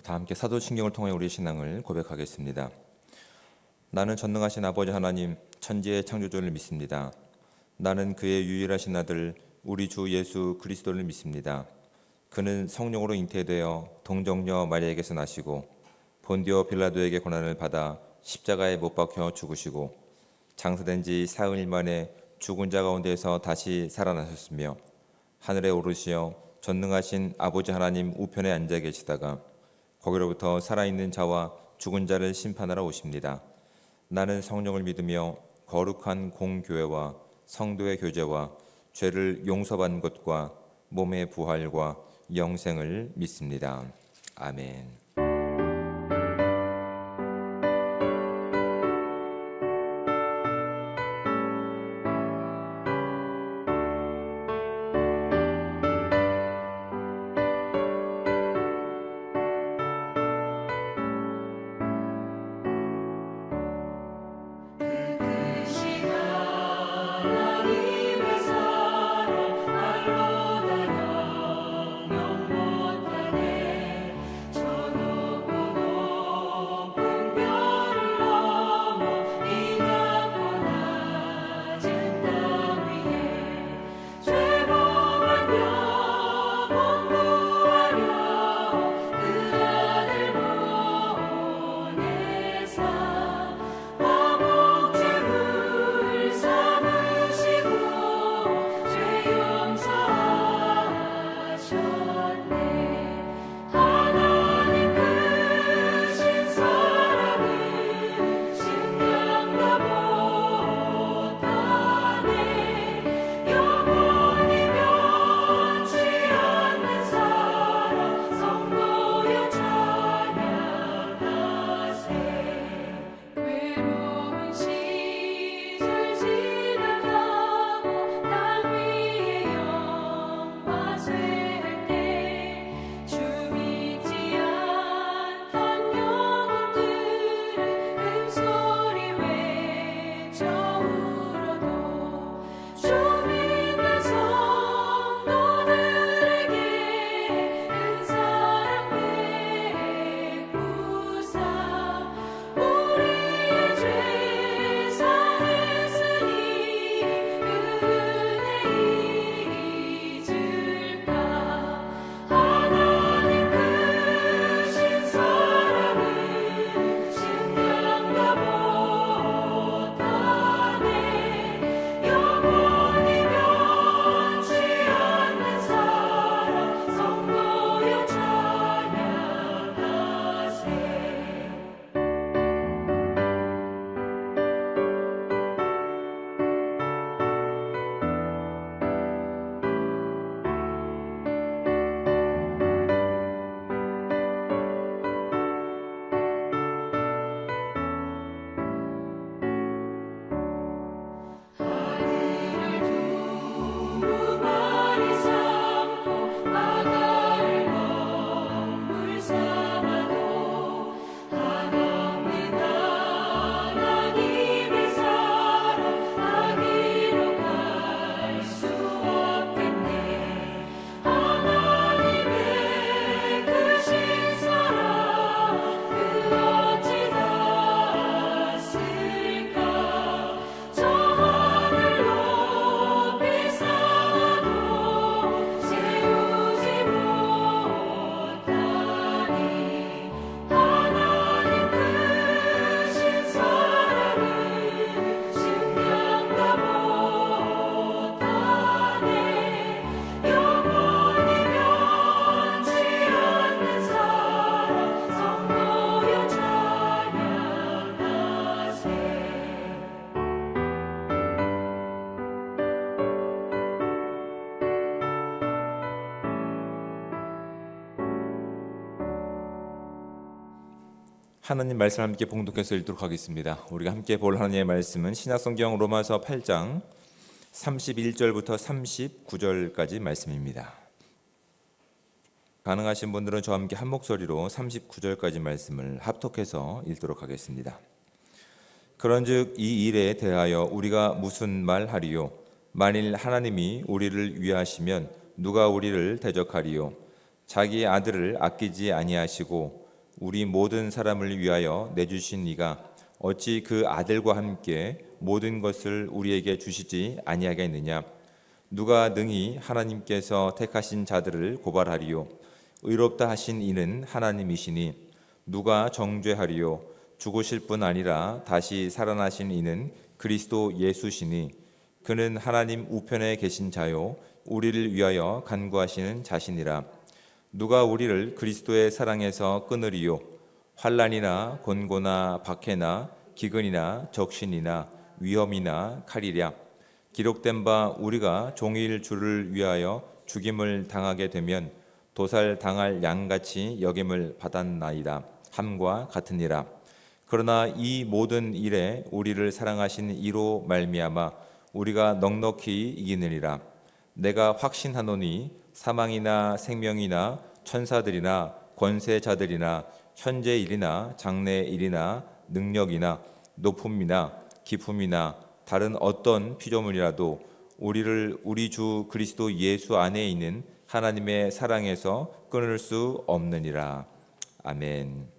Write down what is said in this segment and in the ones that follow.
다 함께 사도신경을 통해 우리의 신앙을 고백하겠습니다. 나는 전능하신 아버지 하나님, 천지의 창조주를 믿습니다. 나는 그의 유일하신 아들 우리 주 예수 그리스도를 믿습니다. 그는 성령으로 잉태되어 동정녀 마리아에게서 나시고 본디오 빌라도에게 고난을 받아 십자가에 못 박혀 죽으시고 장사된 지 사흘 만에 죽은 자 가운데서 다시 살아나셨으며 하늘에 오르시어 전능하신 아버지 하나님 우편에 앉아 계시다가 거기로부터 살아있는 자와 죽은 자를 심판하러 오십니다. 나는 성령을 믿으며 거룩한 공교회와 성도의 교제와 죄를 용서받는 것과 몸의 부활과 영생을 믿습니다. 아멘. 하나님 말씀을 함께 봉독해서 읽도록 하겠습니다. 우리가 함께 볼 하나님의 말씀은 신약성경 로마서 8장 31절부터 39절까지 말씀입니다. 가능하신 분들은 저와 함께 한 목소리로 39절까지 말씀을 합독해서 읽도록 하겠습니다. 그런즉 이 일에 대하여 우리가 무슨 말하리요? 만일 하나님이 우리를 위하시면 누가 우리를 대적하리요? 자기의 아들을 아끼지 아니하시고 우리 모든 사람을 위하여 내주신 이가 어찌 그 아들과 함께 모든 것을 우리에게 주시지 아니하겠느냐. 누가 능히 하나님께서 택하신 자들을 고발하리요. 의롭다 하신 이는 하나님이시니 누가 정죄하리요. 죽으실 뿐 아니라 다시 살아나신 이는 그리스도 예수시니 그는 하나님 우편에 계신 자요 우리를 위하여 간구하시는 자시니라. 누가 우리를 그리스도의 사랑에서 끊으리요. 환난이나 곤고나 박해나 기근이나 적신이나 위험이나 칼이랴. 기록된 바 우리가 종일 주를 위하여 죽임을 당하게 되면 도살 당할 양같이 여김을 받았나이다 함과 같으니라. 그러나 이 모든 일에 우리를 사랑하신 이로 말미암아 우리가 넉넉히 이기느니라. 내가 확신하노니 사망이나 생명이나 천사들이나 권세자들이나 현재일이나 장래일이나 능력이나 높음이나 깊음이나 다른 어떤 피조물이라도 우리를 우리 주 그리스도 예수 안에 있는 하나님의 사랑에서 끊을 수 없느니라. 아멘.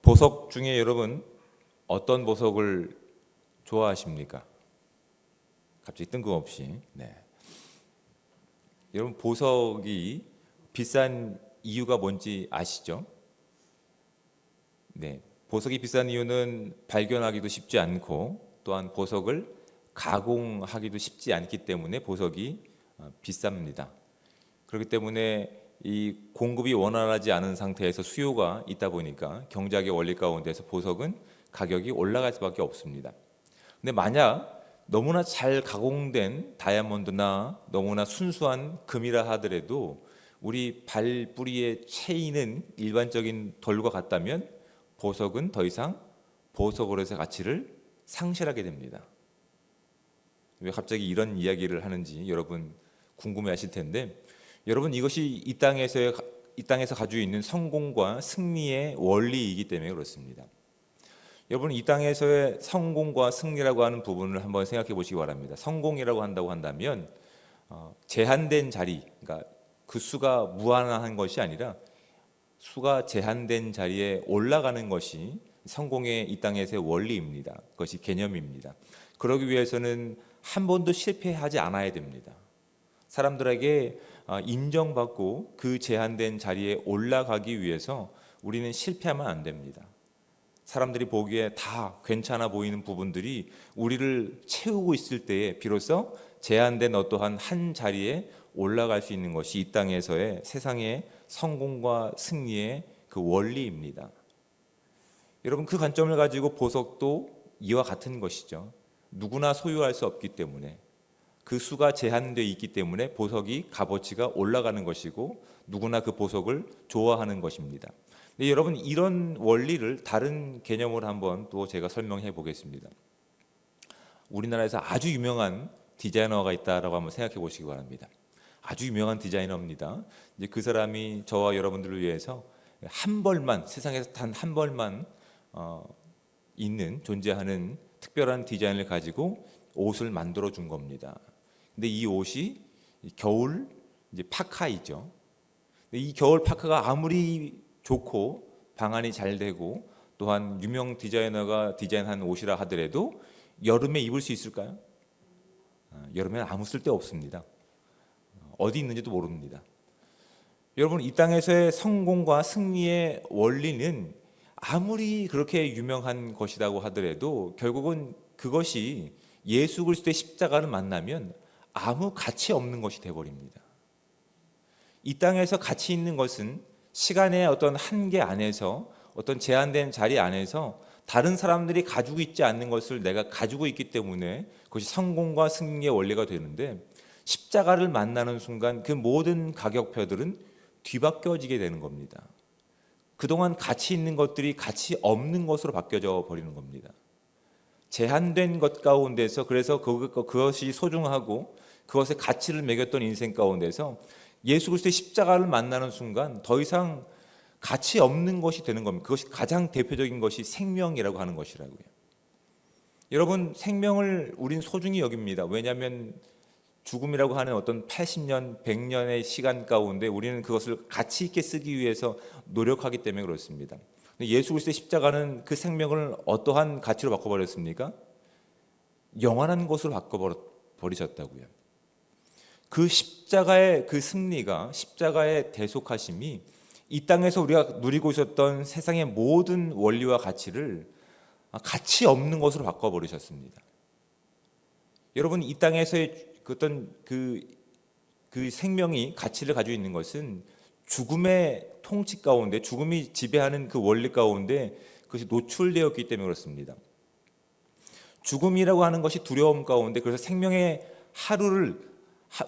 보석 중에 여러분 어떤 보석을 좋아하십니까? 갑자기 뜬금없이. 네. 여러분 보석이 비싼 이유가 뭔지 아시죠? 네. 보석이 비싼 이유는 발견하기도 쉽지 않고 또한 보석을 가공하기도 쉽지 않기 때문에 보석이 비쌉니다. 그렇기 때문에 이 공급이 원활하지 않은 상태에서 수요가 있다 보니까 경제학의 원리 가운데서 보석은 가격이 올라갈 수밖에 없습니다. 근데 만약 너무나 잘 가공된 다이아몬드나 너무나 순수한 금이라 하더라도 우리 발뿌리에 채이는 일반적인 돌과 같다면 보석은 더 이상 보석으로서의 가치를 상실하게 됩니다. 왜 갑자기 이런 이야기를 하는지 여러분 궁금해하실 텐데, 여러분 이것이 이 땅에서 가지고 있는 성공과 승리의 원리이기 때문에 그렇습니다. 여러분 이 땅에서의 성공과 승리라고 하는 부분을 한번 생각해 보시기 바랍니다. 성공이라고 한다고 한다면 제한된 자리, 그러니까 그 수가 무한한 것이 아니라 수가 제한된 자리에 올라가는 것이 성공의 이 땅에서의 원리입니다. 그것이 개념입니다. 그러기 위해서는 한 번도 실패하지 않아야 됩니다. 사람들에게 인정받고 그 제한된 자리에 올라가기 위해서 우리는 실패하면 안 됩니다. 사람들이 보기에 다 괜찮아 보이는 부분들이 우리를 채우고 있을 때에 비로소 제한된 어떠한 한 자리에 올라갈 수 있는 것이 이 땅에서의 세상의 성공과 승리의 그 원리입니다. 여러분 그 관점을 가지고 보석도 이와 같은 것이죠. 누구나 소유할 수 없기 때문에 그 수가 제한되어 있기 때문에 보석이 값어치가 올라가는 것이고 누구나 그 보석을 좋아하는 것입니다. 근데 여러분 이런 원리를 다른 개념으로 한번 또 제가 설명해 보겠습니다. 우리나라에서 아주 유명한 디자이너가 있다라고 한번 생각해 보시기 바랍니다. 아주 유명한 디자이너입니다. 이제 그 사람이 저와 여러분들을 위해서 한 벌만, 세상에서 단 한 벌만 있는 존재하는 특별한 디자인을 가지고 옷을 만들어 준 겁니다. 근데 이 옷이 겨울 이제 파카이죠. 이 겨울 파카가 아무리 좋고 방한이 잘 되고 또한 유명 디자이너가 디자인한 옷이라 하더라도 여름에 입을 수 있을까요? 여름에는 아무 쓸데 없습니다. 어디 있는지도 모릅니다. 여러분 이 땅에서의 성공과 승리의 원리는 아무리 그렇게 유명한 것이라고 하더라도 결국은 그것이 예수 그리스도의 십자가를 만나면 아무 가치 없는 것이 되어버립니다. 이 땅에서 가치 있는 것은 시간의 어떤 한계 안에서 어떤 제한된 자리 안에서 다른 사람들이 가지고 있지 않는 것을 내가 가지고 있기 때문에 그것이 성공과 승리의 원리가 되는데, 십자가를 만나는 순간 그 모든 가격표들은 뒤바뀌어지게 되는 겁니다. 그동안 가치 있는 것들이 가치 없는 것으로 바뀌어져 버리는 겁니다. 제한된 것 가운데서 그래서 그것이 소중하고 그것에 가치를 매겼던 인생 가운데서 예수 그리스도의 십자가를 만나는 순간 더 이상 가치 없는 것이 되는 겁니다. 그것이 가장 대표적인 것이 생명이라고 하는 것이라고요. 여러분 생명을 우린 소중히 여깁니다. 왜냐하면 죽음이라고 하는 어떤 80년, 100년의 시간 가운데 우리는 그것을 가치 있게 쓰기 위해서 노력하기 때문에 그렇습니다. 예수 그리스도의 십자가는 그 생명을 어떠한 가치로 바꿔버렸습니까? 영원한 것으로 바꿔버리셨다고요. 그 십자가의 그 승리가, 십자가의 대속하심이 이 땅에서 우리가 누리고 있었던 세상의 모든 원리와 가치를 가치 없는 것으로 바꿔버리셨습니다. 여러분, 이 땅에서의 어떤 그 생명이 가치를 가지고 있는 것은 죽음의 통치 가운데, 죽음이 지배하는 그 원리 가운데 그것이 노출되었기 때문에 그렇습니다. 죽음이라고 하는 것이 두려움 가운데, 그래서 생명의 하루를,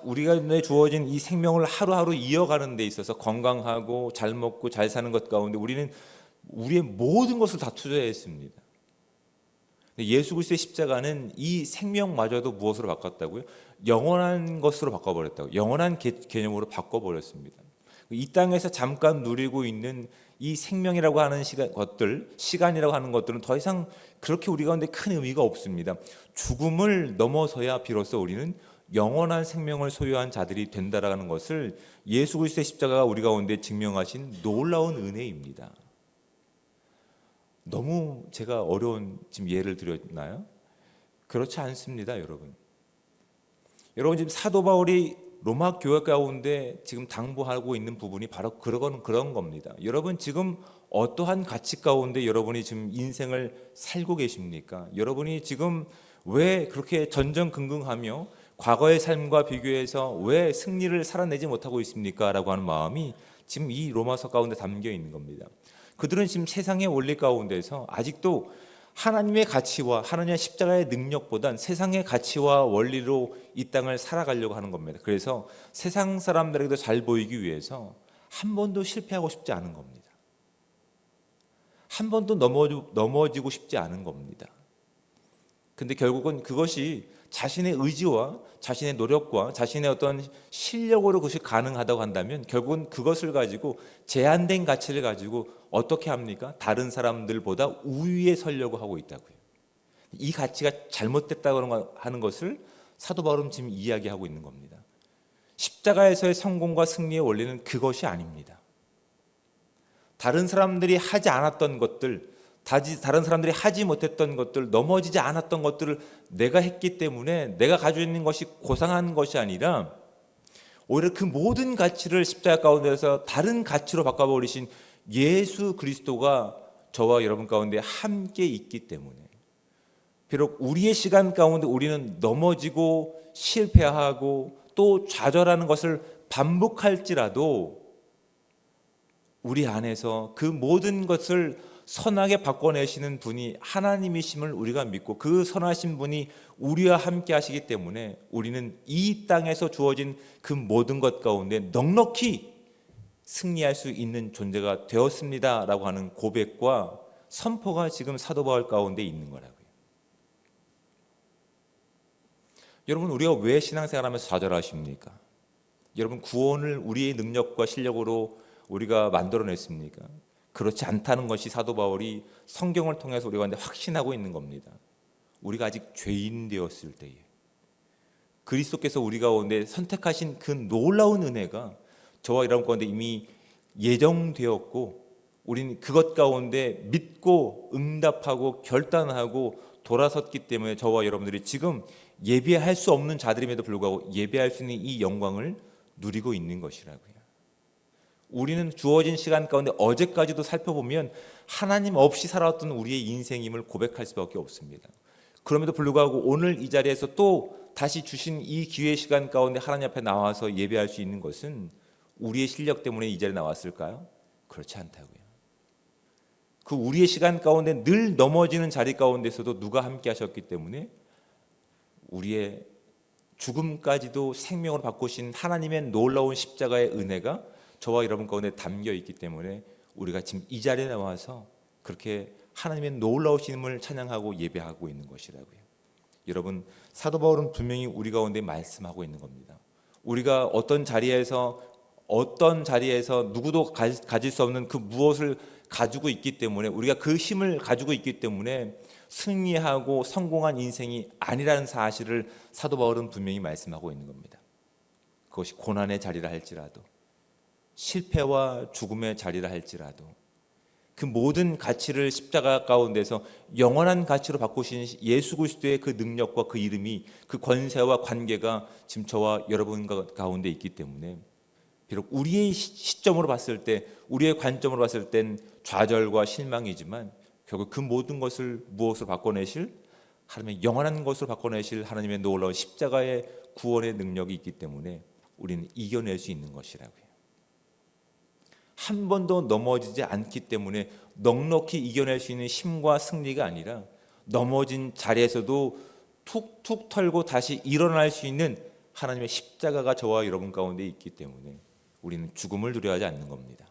우리가 주어진 이 생명을 하루하루 이어가는 데 있어서 건강하고 잘 먹고 잘 사는 것 가운데 우리는 우리의 모든 것을 다 투자했습니다. 예수 그리스도의 십자가는 이 생명마저도 무엇으로 바꿨다고요? 영원한 것으로 바꿔버렸다고. 영원한 개념으로 바꿔버렸습니다. 이 땅에서 잠깐 누리고 있는 이 생명이라고 하는 시간이라고 하는 것들은 더 이상 그렇게 우리 가운데 큰 의미가 없습니다. 죽음을 넘어서야 비로소 우리는 영원한 생명을 소유한 자들이 된다라는 것을 예수 그리스도의 십자가가 우리 가운데 증명하신 놀라운 은혜입니다. 너무 제가 어려운 지금 예를 드렸나요? 그렇지 않습니다, 여러분. 여러분, 지금 사도 바울이 로마 교회 가운데 지금 당부하고 있는 부분이 바로 그런 겁니다. 여러분, 지금 어떠한 가치 가운데 여러분이 지금 인생을 살고 계십니까? 여러분이 지금 왜 그렇게 전전긍긍하며 과거의 삶과 비교해서 왜 승리를 살아내지 못하고 있습니까? 라고 하는 마음이 지금 이 로마서 가운데 담겨 있는 겁니다. 그들은 지금 세상의 원리 가운데서 아직도 하나님의 가치와 하나님의 십자가의 능력보단 세상의 가치와 원리로 이 땅을 살아가려고 하는 겁니다. 그래서 세상 사람들에게도 잘 보이기 위해서 한 번도 실패하고 싶지 않은 겁니다. 한 번도 넘어지고 싶지 않은 겁니다. 근데 결국은 그것이 자신의 의지와 자신의 노력과 자신의 어떤 실력으로 그것이 가능하다고 한다면 결국은 그것을 가지고 제한된 가치를 가지고 어떻게 합니까? 다른 사람들보다 우위에 서려고 하고 있다고요. 이 가치가 잘못됐다고 하는 것을 사도 바울은 지금 이야기하고 있는 겁니다. 십자가에서의 성공과 승리의 원리는 그것이 아닙니다. 다른 사람들이 하지 않았던 것들, 다른 사람들이 하지 못했던 것들, 넘어지지 않았던 것들을 내가 했기 때문에 내가 가지고 있는 것이 고상한 것이 아니라 오히려 그 모든 가치를 십자가 가운데서 다른 가치로 바꿔버리신 예수 그리스도가 저와 여러분 가운데 함께 있기 때문에 비록 우리의 시간 가운데 우리는 넘어지고 실패하고 또 좌절하는 것을 반복할지라도 우리 안에서 그 모든 것을 선하게 바꿔내시는 분이 하나님이심을 우리가 믿고 그 선하신 분이 우리와 함께 하시기 때문에 우리는 이 땅에서 주어진 그 모든 것 가운데 넉넉히 승리할 수 있는 존재가 되었습니다 라고 하는 고백과 선포가 지금 사도 바울 가운데 있는 거라고요. 여러분, 우리가 왜 신앙생활하면서 좌절하십니까? 여러분, 구원을 우리의 능력과 실력으로 우리가 만들어냈습니까? 그렇지 않다는 것이 사도 바울이 성경을 통해서 우리 가운데 확신하고 있는 겁니다. 우리가 아직 죄인 되었을 때에 그리스도께서 우리 가운데 선택하신 그 놀라운 은혜가 저와 여러분 가운데 이미 예정되었고 우리는 그것 가운데 믿고 응답하고 결단하고 돌아섰기 때문에 저와 여러분들이 지금 예배할 수 없는 자들임에도 불구하고 예배할 수 있는 이 영광을 누리고 있는 것이라고요. 우리는 주어진 시간 가운데 어제까지도 살펴보면 하나님 없이 살아왔던 우리의 인생임을 고백할 수밖에 없습니다. 그럼에도 불구하고 오늘 이 자리에서 또 다시 주신 이 기회의 시간 가운데 하나님 앞에 나와서 예배할 수 있는 것은 우리의 실력 때문에 이 자리에 나왔을까요? 그렇지 않다고요. 그 우리의 시간 가운데 늘 넘어지는 자리 가운데서도 누가 함께 하셨기 때문에 우리의 죽음까지도 생명으로 바꾸신 하나님의 놀라운 십자가의 은혜가 저와 여러분 가운데 담겨 있기 때문에 우리가 지금 이 자리에 나와서 그렇게 하나님의 놀라우심을 찬양하고 예배하고 있는 것이라고요. 여러분, 사도 바울은 분명히 우리 가운데 말씀하고 있는 겁니다. 우리가 어떤 자리에서 누구도 가질 수 없는 그 무엇을 가지고 있기 때문에, 우리가 그 힘을 가지고 있기 때문에 승리하고 성공한 인생이 아니라는 사실을 사도 바울은 분명히 말씀하고 있는 겁니다. 그것이 고난의 자리라 할지라도, 실패와 죽음의 자리라 할지라도, 그 모든 가치를 십자가 가운데서 영원한 가치로 바꾸신 예수 그리스도의 그 능력과 그 이름이, 그 권세와 관계가 지금 저와 여러분 가운데 있기 때문에, 비록 우리의 시점으로 봤을 때, 우리의 관점으로 봤을 땐 좌절과 실망이지만 결국 그 모든 것을 무엇으로 바꿔내실, 하나님의 영원한 것으로 바꿔내실 하나님의 놀라운 십자가의 구원의 능력이 있기 때문에 우리는 이겨낼 수 있는 것이라고요. 한 번도 넘어지지 않기 때문에 넉넉히 이겨낼 수 있는 힘과 승리가 아니라, 넘어진 자리에서도 툭툭 털고 다시 일어날 수 있는 하나님의 십자가가 저와 여러분 가운데 있기 때문에 우리는 죽음을 두려워하지 않는 겁니다.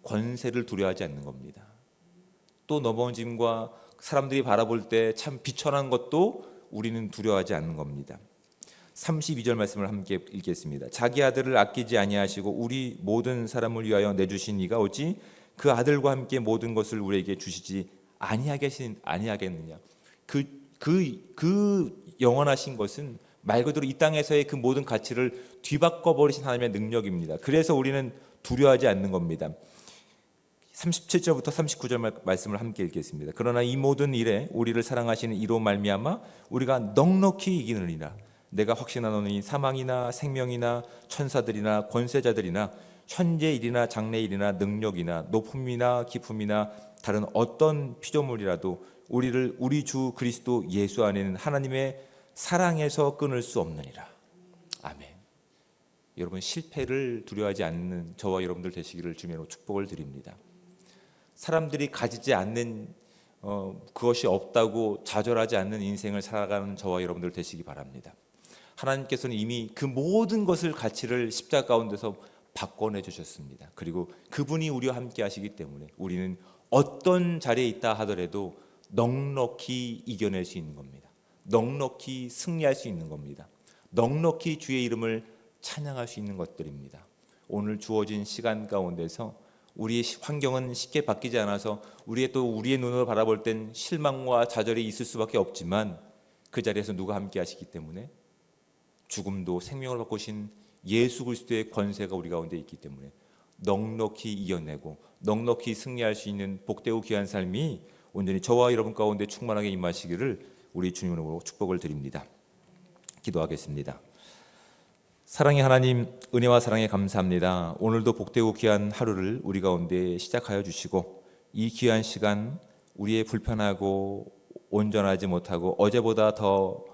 권세를 두려워하지 않는 겁니다. 또 넘어짐과 사람들이 바라볼 때 참 비천한 것도 우리는 두려워하지 않는 겁니다. 32절 말씀을 함께 읽겠습니다. 자기 아들을 아끼지 아니하시고 우리 모든 사람을 위하여 내주신 이가 어찌 그 아들과 함께 모든 것을 우리에게 주시지 아니하겠느냐. 그 영원하신 것은 말 그대로 이 땅에서의 그 모든 가치를 뒤바꿔 버리신 하나님의 능력입니다. 그래서 우리는 두려워하지 않는 겁니다. 37절부터 39절 말씀을 함께 읽겠습니다. 그러나 이 모든 일에 우리를 사랑하시는 이로 말미암아 우리가 넉넉히 이기느니라. 내가 확신하노니 사망이나 생명이나 천사들이나 권세자들이나 현재 일이나 장래 일이나 능력이나 높음이나 깊음이나 다른 어떤 피조물이라도 우리를 우리 주 그리스도 예수 안에는 하나님의 사랑에서 끊을 수 없느니라. 아멘. 여러분, 실패를 두려워하지 않는 저와 여러분들 되시기를 주님으로 축복을 드립니다. 사람들이 가지지 않는 그것이 없다고 좌절하지 않는 인생을 살아가는 저와 여러분들 되시기 바랍니다. 하나님께서는 이미 그 모든 것을, 가치를 십자가 가운데서 바꿔내 주셨습니다. 그리고 그분이 우리와 함께 하시기 때문에 우리는 어떤 자리에 있다 하더라도 넉넉히 이겨낼 수 있는 겁니다. 넉넉히 승리할 수 있는 겁니다. 넉넉히 주의 이름을 찬양할 수 있는 것들입니다. 오늘 주어진 시간 가운데서 우리의 환경은 쉽게 바뀌지 않아서 우리의 눈으로 바라볼 땐 실망과 좌절이 있을 수밖에 없지만, 그 자리에서 누가 함께 하시기 때문에, 죽음도 생명을 바꾸신 예수 그리스도의 권세가 우리 가운데 있기 때문에 넉넉히 이겨내고 넉넉히 승리할 수 있는 복되고 귀한 삶이 온전히 저와 여러분 가운데 충만하게 임하시기를 우리 주님으로 축복을 드립니다. 기도하겠습니다. 사랑의 하나님, 은혜와 사랑에 감사합니다. 오늘도 복되고 귀한 하루를 우리 가운데 시작하여 주시고, 이 귀한 시간 우리의 불편하고 온전하지 못하고 어제보다 더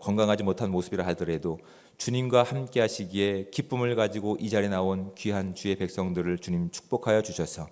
건강하지 못한 모습이라 하더라도 주님과 함께 하시기에 기쁨을 가지고 이 자리에 나온 귀한 주의 백성들을 주님 축복하여 주셔서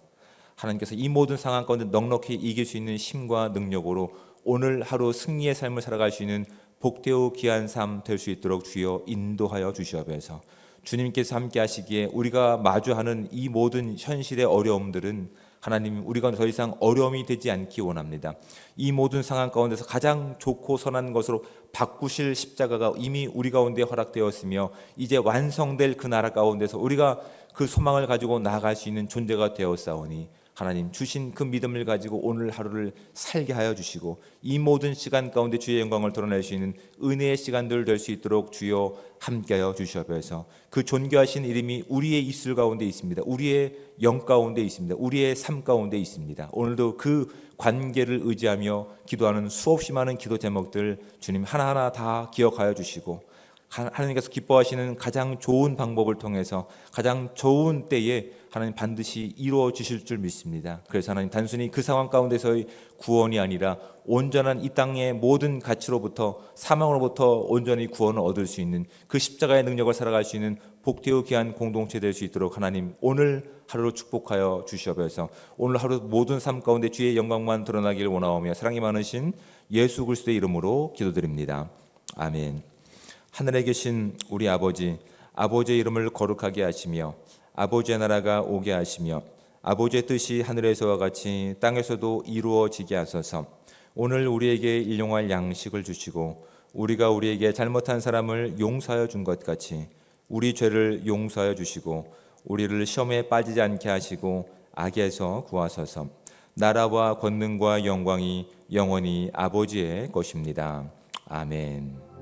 하나님께서 이 모든 상황 가운데 넉넉히 이길 수 있는 힘과 능력으로 오늘 하루 승리의 삶을 살아갈 수 있는 복되고 귀한 삶 될 수 있도록 주여 인도하여 주시옵소서. 주님께서 함께 하시기에 우리가 마주하는 이 모든 현실의 어려움들은 하나님, 우리가 더 이상 어려움이 되지 않기 원합니다. 이 모든 상황 가운데서 가장 좋고 선한 것으로 바꾸실 십자가가 이미 우리 가운데 허락되었으며 이제 완성될 그 나라 가운데서 우리가 그 소망을 가지고 나아갈 수 있는 존재가 되었사오니, 하나님 주신 그 믿음을 가지고 오늘 하루를 살게 하여 주시고 이 모든 시간 가운데 주의 영광을 드러낼 수 있는 은혜의 시간들 될 수 있도록 주여 함께하여 주시옵소서. 그 존귀하신 이름이 우리의 입술 가운데 있습니다. 우리의 영 가운데 있습니다. 우리의 삶 가운데 있습니다. 오늘도 그 관계를 의지하며 기도하는 수없이 많은 기도 제목들 주님 하나하나 다 기억하여 주시고, 하나님께서 기뻐하시는 가장 좋은 방법을 통해서 가장 좋은 때에 하나님 반드시 이루어 주실 줄 믿습니다. 그래서 하나님, 단순히 그 상황 가운데서의 구원이 아니라 온전한 이 땅의 모든 가치로부터, 사망으로부터 온전히 구원을 얻을 수 있는 그 십자가의 능력을 살아갈 수 있는 복되고 귀한 공동체 될 수 있도록 하나님 오늘 하루를 축복하여 주시옵소서. 오늘 하루 모든 삶 가운데 주의 영광만 드러나기를 원하오며 사랑이 많으신 예수 그리스도의 이름으로 기도드립니다. 아멘. 하늘에 계신 우리 아버지, 아버지의 이름을 거룩하게 하시며 아버지의 나라가 오게 하시며 아버지의 뜻이 하늘에서와 같이 땅에서도 이루어지게 하소서. 오늘 우리에게 일용할 양식을 주시고 우리가 우리에게 잘못한 사람을 용서하여 준 것 같이 우리 죄를 용서하여 주시고 우리를 시험에 빠지지 않게 하시고 악에서 구하소서. 나라와 권능과 영광이 영원히 아버지의 것입니다. 아멘.